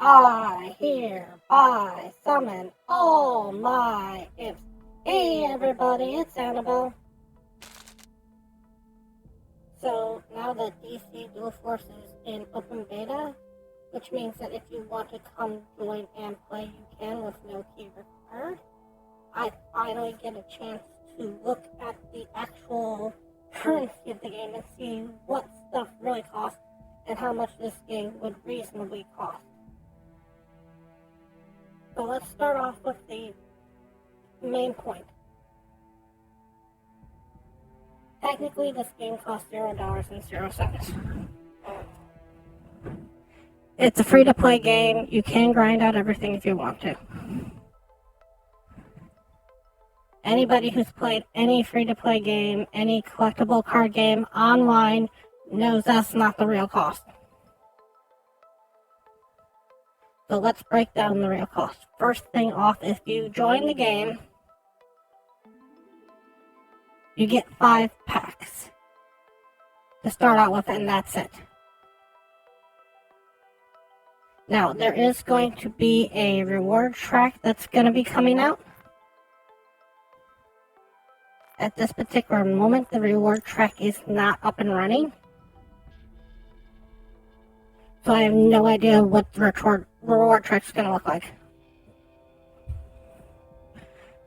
I hereby summon all my imps. Hey everybody, it's Annabelle. So now that DC Dual Force is in open beta, which means that if you want to come join and play, you can with no key required. I finally get a chance to look at the actual currency of the game and see what stuff really costs and how much this game would reasonably cost. So let's start off with the main point. Technically, this game costs $0.00. It's a free-to-play game. You can grind out everything if you want to. Anybody who's played any free-to-play game, any collectible card game online, knows that's not the real cost. So let's break down the real cost. First thing off, if you join the game, you get 5 packs to start out with, and that's it. Now, there is going to be a reward track that's going to be coming out. At this particular moment, the reward track is not up and running. So I have no idea what the reward track is going to look like.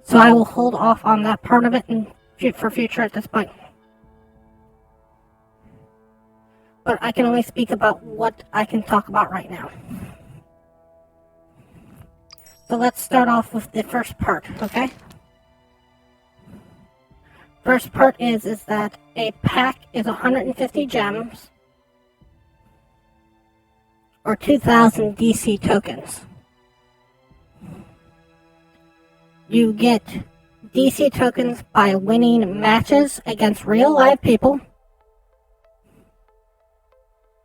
So I will hold off on that part of it for future at this point. But I can only speak about what I can talk about right now. So let's start off with the first part, okay? First part is that a pack is 150 gems or 2,000 DC tokens. You get DC tokens by winning matches against real live people.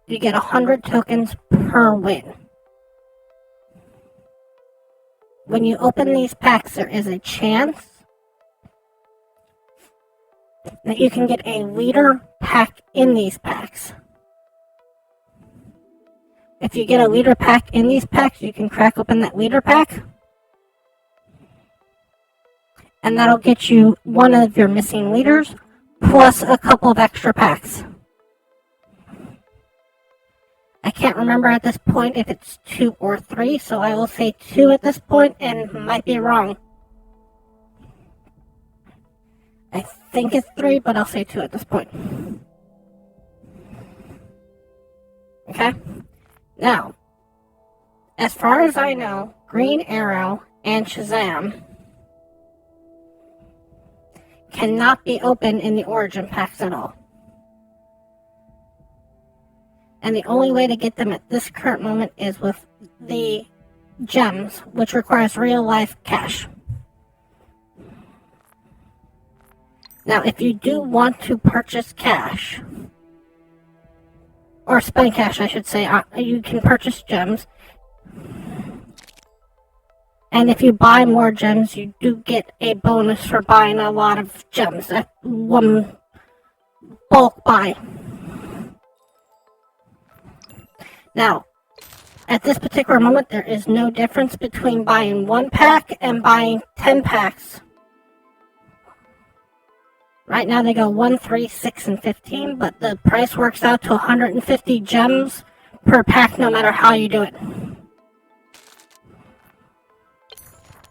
You get 100 tokens per win. When you open these packs, there is a chance that you can get a leader pack in these packs. If you get a leader pack in these packs, you can crack open that leader pack, and that'll get you one of your missing leaders, plus a couple of extra packs. I can't remember at this point if it's 2 or 3, so I will say 2 at this point, and might be wrong. I think it's 3, but I'll say 2 at this point. Okay? Now, as far as I know, Green Arrow and Shazam cannot be opened in the Origin packs at all. And the only way to get them at this current moment is with the gems, which requires real life cash. Now, if you do want to purchase cash, or spend cash, I should say, you can purchase gems. And if you buy more gems, you do get a bonus for buying a lot of gems at one bulk buy. Now, at this particular moment, there is no difference between buying 1 pack and buying 10 packs. Right now they go 1, 3, 6, and 15, but the price works out to 150 gems per pack no matter how you do it.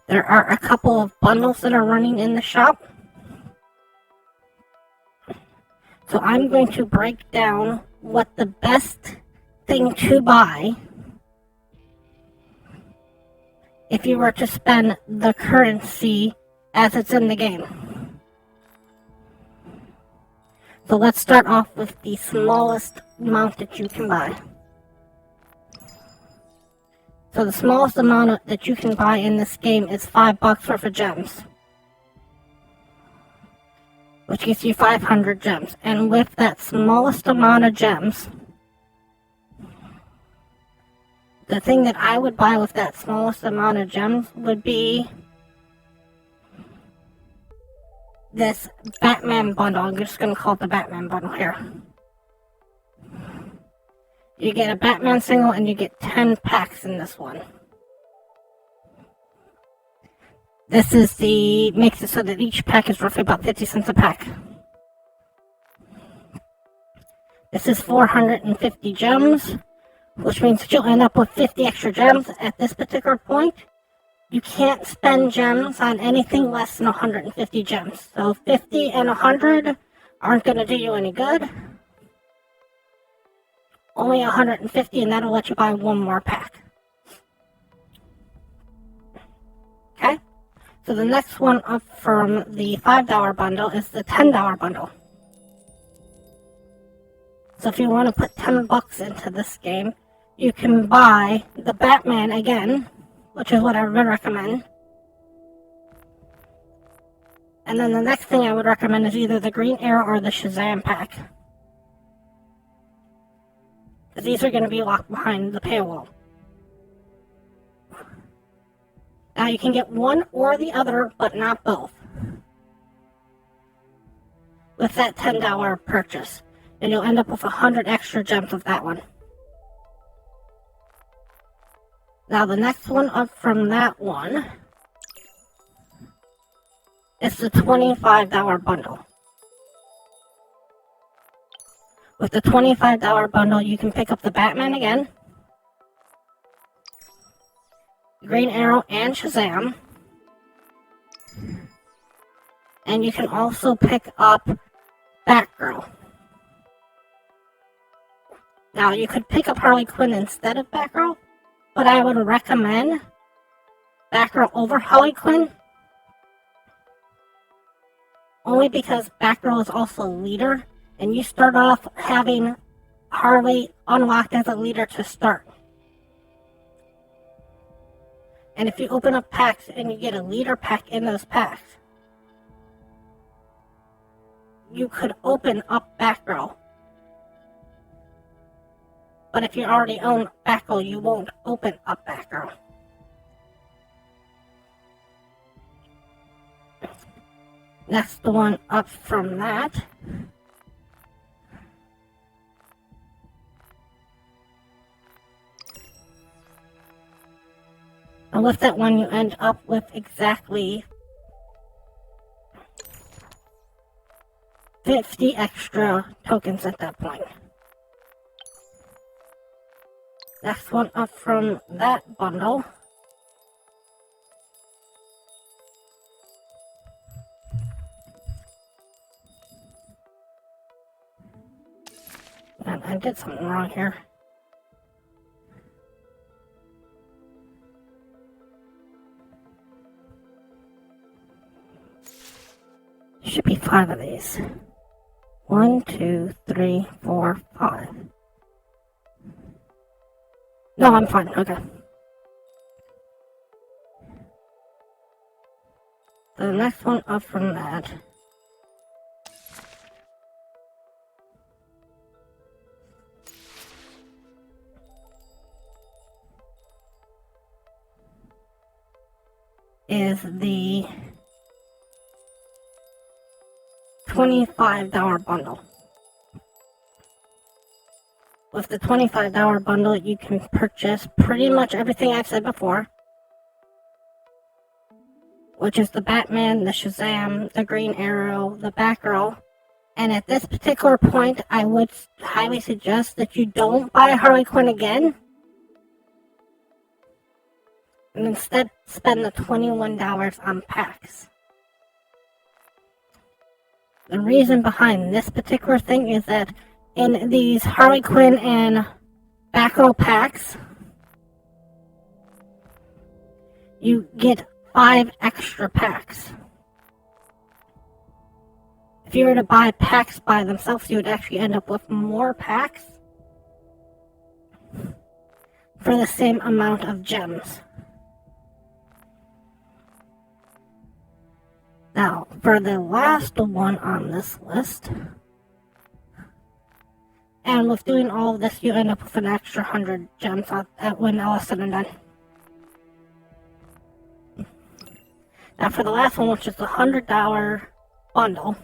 There are a couple of bundles that are running in the shop. So I'm going to break down what the best thing to buy if you were to spend the currency as it's in the game. So let's start off with the smallest amount that you can buy. So the smallest amount that you can buy in this game is $5 worth of gems, which gives you 500 gems. And with that smallest amount of gems, the thing that I would buy with that smallest amount of gems would be this Batman bundle. I'm just going to call it the Batman bundle here. You get a Batman single and you get 10 packs in this one. This is makes it so that each pack is roughly about 50 cents a pack. This is 450 gems, which means that you'll end up with 50 extra gems at this particular point. You can't spend gems on anything less than 150 gems. So 50 and 100 aren't going to do you any good. Only 150, and that'll let you buy one more pack. Okay? So the next one up from the $5 bundle is the $10 bundle. So if you want to put 10 bucks into this game, you can buy the Batman again, which is what I would recommend. And then the next thing I would recommend is either the Green Arrow or the Shazam pack. These are going to be locked behind the paywall. Now you can get one or the other, but not both, with that $10 purchase. And you'll end up with 100 extra gems of that one. Now the next one up from that one is the $25 bundle. With the $25 bundle, you can pick up the Batman again, Green Arrow, and Shazam. And you can also pick up BATGIRL. Now, you could pick up Harley Quinn instead of BATGIRL, but I would recommend BATGIRL over Harley Quinn, only because BATGIRL is also a leader, and you start off having Harley unlocked as a leader to start. And if you open up packs and you get a leader pack in those packs, you could open up BATGIRL. But if you already own BATGIRL, you won't open up BATGIRL. Next one up from that and with that one, you end up with exactly 50 extra tokens at that point. Next one up from that bundle and I did something wrong here. Should be 5 of these. 1, 2, 3, 4, 5. No, I'm fine. Okay. The next one up from that is the $25 bundle. With the $25 bundle, you can purchase pretty much everything I've said before, which is the Batman, the Shazam, the Green Arrow, the BATGIRL. And at this particular point, I would highly suggest that you don't buy Harley Quinn again, and instead spend the $21 on packs. The reason behind this particular thing is that in these Harley Quinn and BATGIRL packs, you get 5 extra packs. If you were to buy packs by themselves, you would actually end up with more packs for the same amount of gems. Now, for the last one on this list, and with doing all of this, you end up with an extra 100 gems when all is said and done. Now, for the last one, which is the $100 bundle,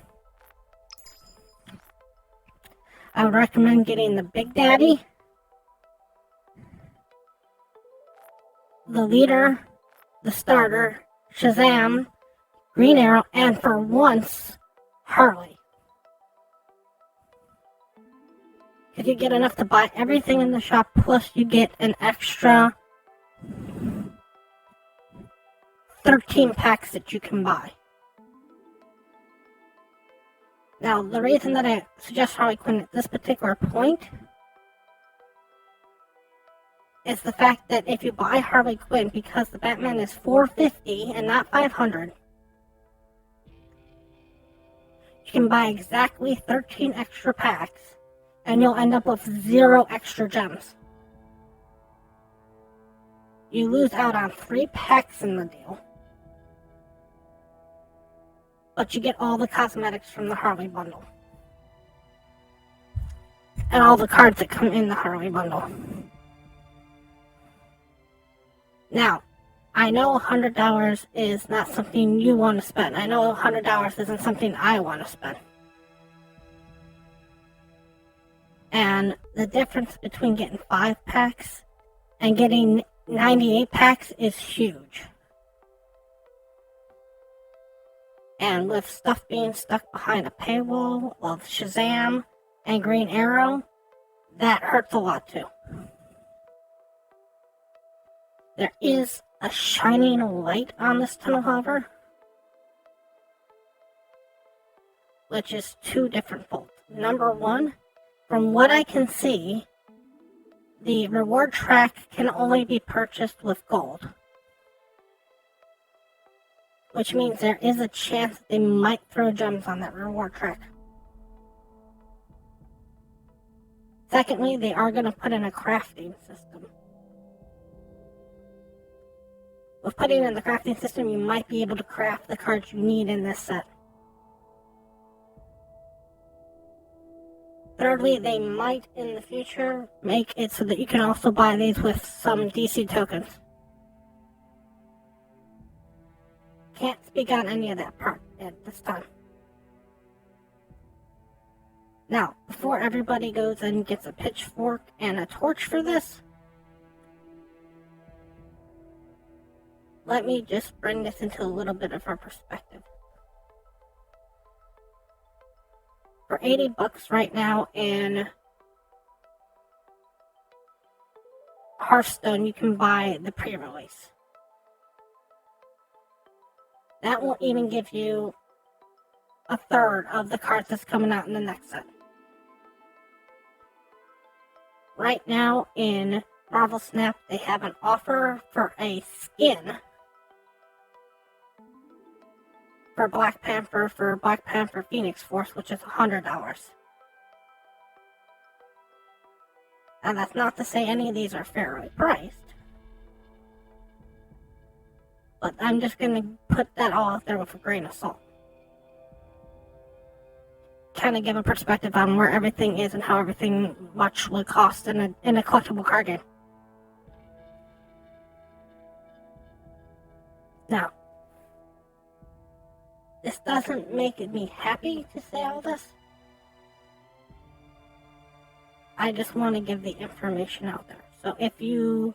I would recommend getting the Big Daddy, the leader, the starter, Shazam, Green Arrow, and for once, Harley. If you get enough to buy everything in the shop, plus you get an extra 13 packs that you can buy. Now, the reason that I suggest Harley Quinn at this particular point is the fact that if you buy Harley Quinn, because the Batman is $450 and not $500, you can buy exactly 13 extra packs, and you'll end up with 0 extra gems. You lose out on 3 packs in the deal, but you get all the cosmetics from the Harley bundle. And all the cards that come in the Harley bundle. Now, I know $100 is not something you want to spend. I know $100 isn't something I want to spend. And the difference between getting 5 packs and getting 98 packs is huge. And with stuff being stuck behind a paywall of Shazam and Green Arrow, that hurts a lot too. There is a shining light on this tunnel, however, which is 2 different folds. Number 1, from what I can see, the reward track can only be purchased with gold, which means there is a chance they might throw gems on that reward track. Secondly, they are going to put in a crafting system. With putting in the crafting system, you might be able to craft the cards you need in this set. Thirdly, they might in the future make it so that you can also buy these with some DC tokens. Can't speak on any of that part at this time. Now, before everybody goes and gets a pitchfork and a torch for this, let me just bring this into a little bit of our perspective. For $80 right now in Hearthstone, you can buy the pre-release. That won't even give you a third of the cards that's coming out in the next set. Right now in Marvel Snap, they have an offer for a skin for Black Panther Phoenix Force, which is $100. And that's not to say any of these are fairly priced, but I'm just going to put that all out there with a grain of salt. Kind of give a perspective on where everything is and how everything much will cost in a collectible card game. Now, this doesn't make me happy to say all this. I just want to give the information out there. So if you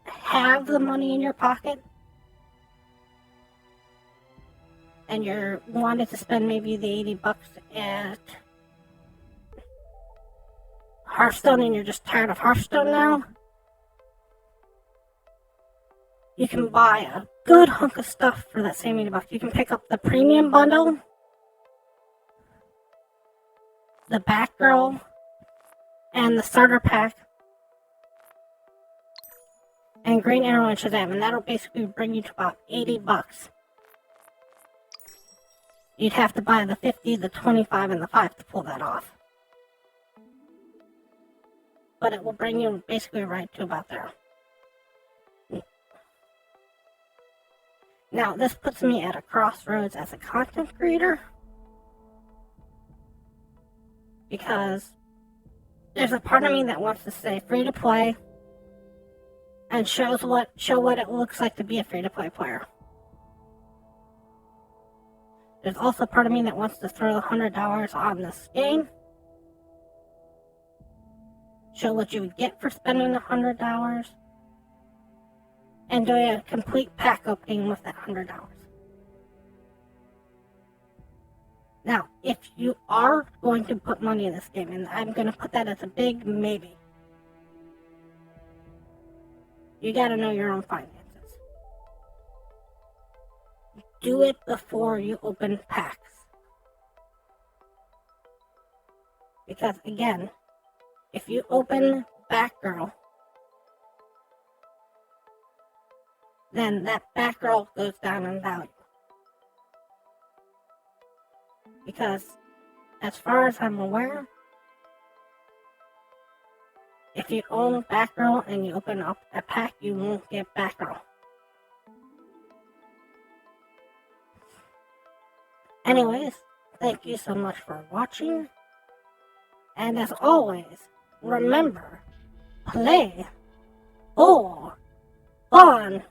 have the money in your pocket and you're wanting to spend maybe the $80 at Hearthstone and you're just tired of Hearthstone now, you can buy a good hunk of stuff for that same $80. You can pick up the premium bundle, the BATGIRL, and the starter pack, and Green Arrow and Shazam, and that'll basically bring you to about $80. You'd have to buy the 50, the 25, and the 5 to pull that off. But it will bring you basically right to about there. Now, this puts me at a crossroads as a content creator, because there's a part of me that wants to say free to play and show what it looks like to be a free to play player. There's also a part of me that wants to throw the $100 on this game, show what you would get for spending $100, and doing a complete pack opening with that $100. Now, if you are going to put money in this game, and I'm going to put that as a big maybe, you got to know your own finances. Do it before you open packs. Because again, if you open BATGIRL, then that BATGIRL goes down in value. Because as far as I'm aware, if you own BATGIRL and you open up a pack, you won't get BATGIRL. Anyways, thank you so much for watching. And as always, remember, play for fun.